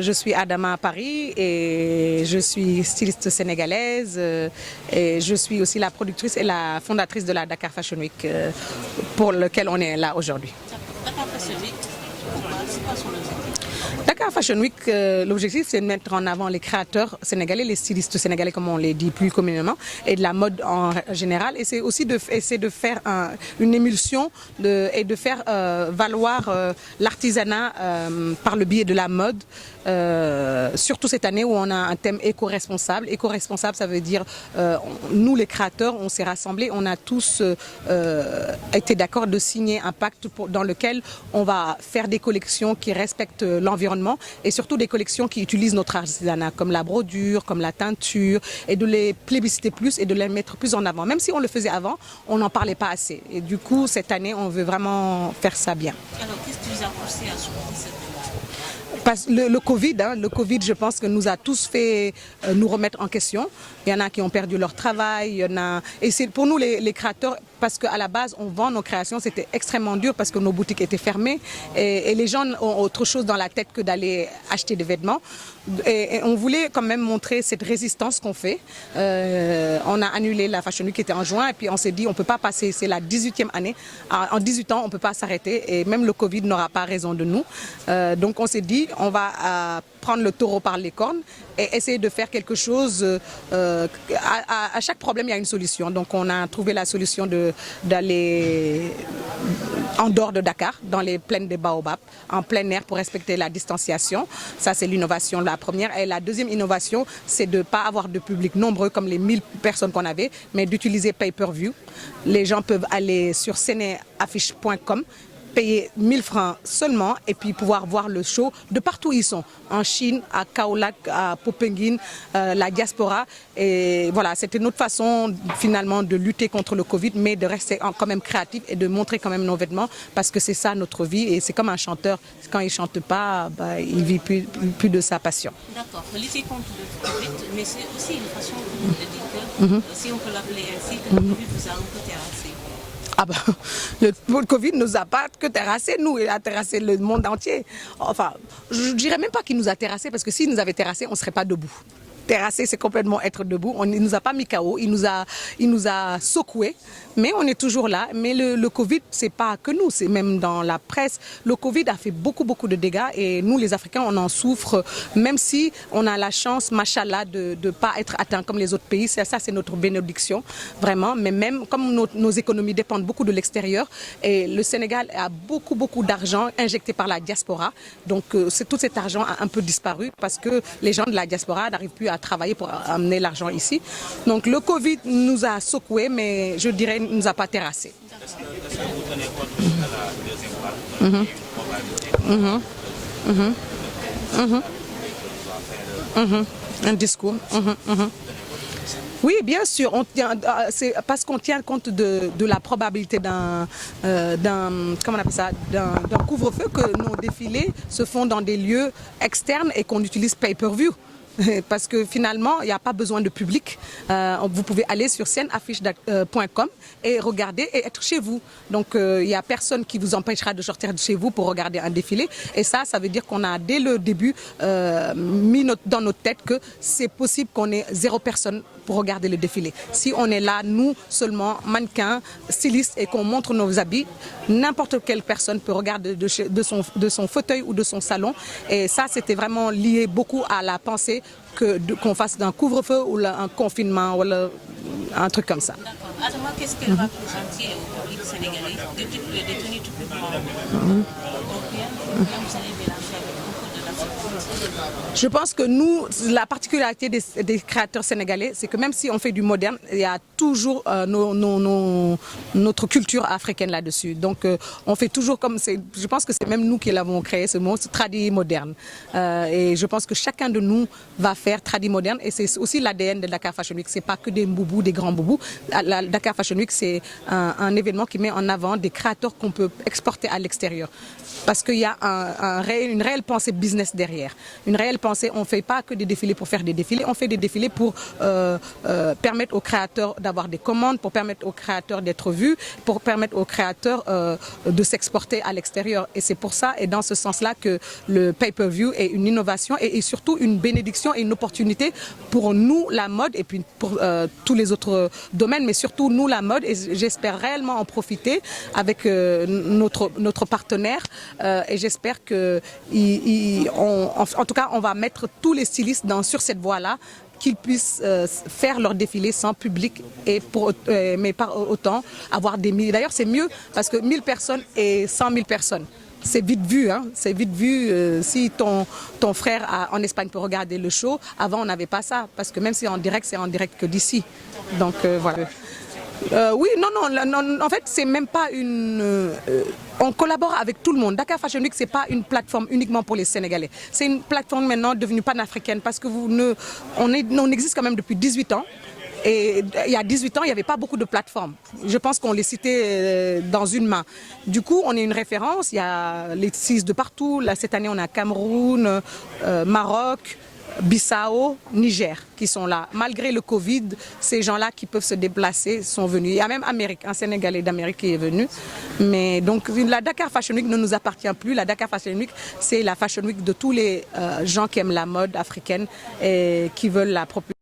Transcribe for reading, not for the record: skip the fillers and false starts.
Je suis Adama à Paris et je suis styliste sénégalaise et je suis aussi la productrice et la fondatrice de la Dakar Fashion Week pour lequel on est là aujourd'hui. Dakar Fashion Week, c'est quoi son objectif? Dakar Fashion Week, l'objectif c'est de mettre en avant les créateurs sénégalais, les stylistes sénégalais comme on les dit plus communément, et de la mode en général. Et c'est aussi essayer de faire une émulsion et de faire valoir l'artisanat par le biais de la mode. Surtout cette année où on a un thème éco-responsable. Éco-responsable, ça veut dire nous les créateurs, on s'est rassemblés, on a tous été d'accord de signer un pacte dans lequel on va faire des collections qui respectent l'environnement et surtout des collections qui utilisent notre artisanat comme la brodure, comme la teinture et de les plébisciter plus et de les mettre plus en avant. Même si on le faisait avant, on n'en parlait pas assez. Et du coup, cette année, on veut vraiment faire ça bien. Alors, qu'est-ce qui vous a poussé à choisir cette Le Covid, je pense que nous a tous fait nous remettre en question. Il y en a qui ont perdu leur travail, et c'est pour nous les créateurs, parce qu'à la base, on vend nos créations, c'était extrêmement dur parce que nos boutiques étaient fermées et les gens ont autre chose dans la tête que d'aller acheter des vêtements. Et on voulait quand même montrer cette résistance qu'on fait. On a annulé la Fashion Week qui était en juin et puis on s'est dit on ne peut pas passer, c'est la 18e année. En 18 ans, on ne peut pas s'arrêter et même le Covid n'aura pas raison de nous. Donc on s'est dit on va prendre le taureau par les cornes et essayer de faire quelque chose. À chaque problème, il y a une solution. Donc on a trouvé la solution d'aller en dehors de Dakar, dans les plaines des Baobab, en plein air pour respecter la distanciation. Ça, c'est l'innovation la première. Et la deuxième innovation, c'est de ne pas avoir de public nombreux comme les 1000 personnes qu'on avait, mais d'utiliser pay-per-view. Les gens peuvent aller sur ceneaffiche.com, payer 1000 francs seulement et puis pouvoir voir le show de partout où ils sont, en Chine, à Kaolack, à Popenguine, la diaspora. Et voilà, c'était notre façon finalement de lutter contre le Covid, mais de rester quand même créatif et de montrer quand même nos vêtements parce que c'est ça notre vie et c'est comme un chanteur, quand il ne chante pas, il ne vit plus de sa passion. D'accord, lutter contre le Covid, mais c'est aussi une façon de dire que, si on peut l'appeler ainsi, que le Covid vous a un peu terrassé. Ah ben, le Covid ne nous a pas que terrassé, nous, il a terrassé le monde entier. Enfin, je ne dirais même pas qu'il nous a terrassé, parce que s'il nous avait terrassé, on ne serait pas debout. Terrasser, c'est complètement être debout. Il ne nous a pas mis KO, il nous a secoué, mais on est toujours là. Mais le Covid, ce n'est pas que nous, c'est même dans la presse. Le Covid a fait beaucoup de dégâts et nous, les Africains, on en souffre, même si on a la chance, machallah, de ne pas être atteints comme les autres pays. Ça, c'est notre bénédiction, vraiment. Mais même comme nos économies dépendent beaucoup de l'extérieur, et le Sénégal a beaucoup d'argent injecté par la diaspora. Donc, tout cet argent a un peu disparu parce que les gens de la diaspora n'arrivent plus à travailler pour amener l'argent ici. Donc le Covid nous a secoués, mais je dirais ne nous a pas terrassés. Est-ce que vous tenez compte de la deuxième vague? Un discours. Oui, bien sûr, c'est parce qu'on tient compte de la probabilité d'un couvre-feu que nos défilés se font dans des lieux externes et qu'on utilise pay-per-view. Parce que finalement, il n'y a pas besoin de public. Vous pouvez aller sur ceneaffiche.com et regarder et être chez vous. Donc, il n'y a personne qui vous empêchera de sortir de chez vous pour regarder un défilé. Et ça veut dire qu'on a dès le début mis dans notre tête que c'est possible qu'on ait 0 personne pour regarder le défilé. Si on est là, nous seulement, mannequins, stylistes, et qu'on montre nos habits, n'importe quelle personne peut regarder de son fauteuil ou de son salon. Et ça, c'était vraiment lié beaucoup à la pensée qu'on fasse d'un couvre-feu ou un confinement ou un truc comme ça. D'accord. Adama, qu'est-ce qu'elle va présenter au public sénégalais des tenues tout publiquement européennes? Vous allez mélanger avec beaucoup de nationalités. Je pense que nous, la particularité des créateurs sénégalais, c'est que même si on fait du moderne, il y a toujours notre culture africaine là-dessus. Donc on fait toujours comme c'est. Je pense que c'est même nous qui l'avons créé ce mot, c'est tradi moderne. Et je pense que chacun de nous va faire tradi moderne. Et c'est aussi l'ADN de Dakar Fashion Week. C'est pas que des boubous, des grands boubous. La Dakar Fashion Week, c'est un événement qui met en avant des créateurs qu'on peut exporter à l'extérieur. Parce qu'il y a une réelle pensée business business derrière, une réelle pensée. On ne fait pas que des défilés pour faire des défilés, on fait des défilés pour permettre aux créateurs d'avoir des commandes, pour permettre aux créateurs d'être vus, pour permettre aux créateurs de s'exporter à l'extérieur. Et c'est pour ça et dans ce sens-là que le pay-per-view est une innovation et surtout une bénédiction et une opportunité pour nous, la mode, et puis pour tous les autres domaines, mais surtout nous, la mode. Et j'espère réellement en profiter avec notre partenaire. Et j'espère que, en tout cas, on va mettre tous les stylistes sur cette voie-là, qu'ils puissent faire leur défilé sans public, mais pas autant avoir des milliers. D'ailleurs, c'est mieux parce que 1000 personnes et 100 000 personnes. C'est vite vu, hein? C'est vite vu. Si ton frère en Espagne peut regarder le show, avant on n'avait pas ça, parce que même si c'est en direct que d'ici. Donc voilà. Oui, non, en fait, c'est même pas une... on collabore avec tout le monde. Dakar Fashion Week, c'est pas une plateforme uniquement pour les Sénégalais. C'est une plateforme maintenant devenue panafricaine parce que on existe quand même depuis 18 ans. Et il y a 18 ans, il n'y avait pas beaucoup de plateformes. Je pense qu'on les citait dans une main. Du coup, on est une référence. Il y a les 6 de partout. Là, cette année, on a Cameroun, Maroc, Bissau, Niger qui sont là. Malgré le Covid, ces gens-là qui peuvent se déplacer sont venus. Il y a même Amérique, un Sénégalais d'Amérique qui est venu. Mais donc la Dakar Fashion Week ne nous appartient plus. La Dakar Fashion Week, c'est la Fashion Week de tous les gens qui aiment la mode africaine et qui veulent la propulser.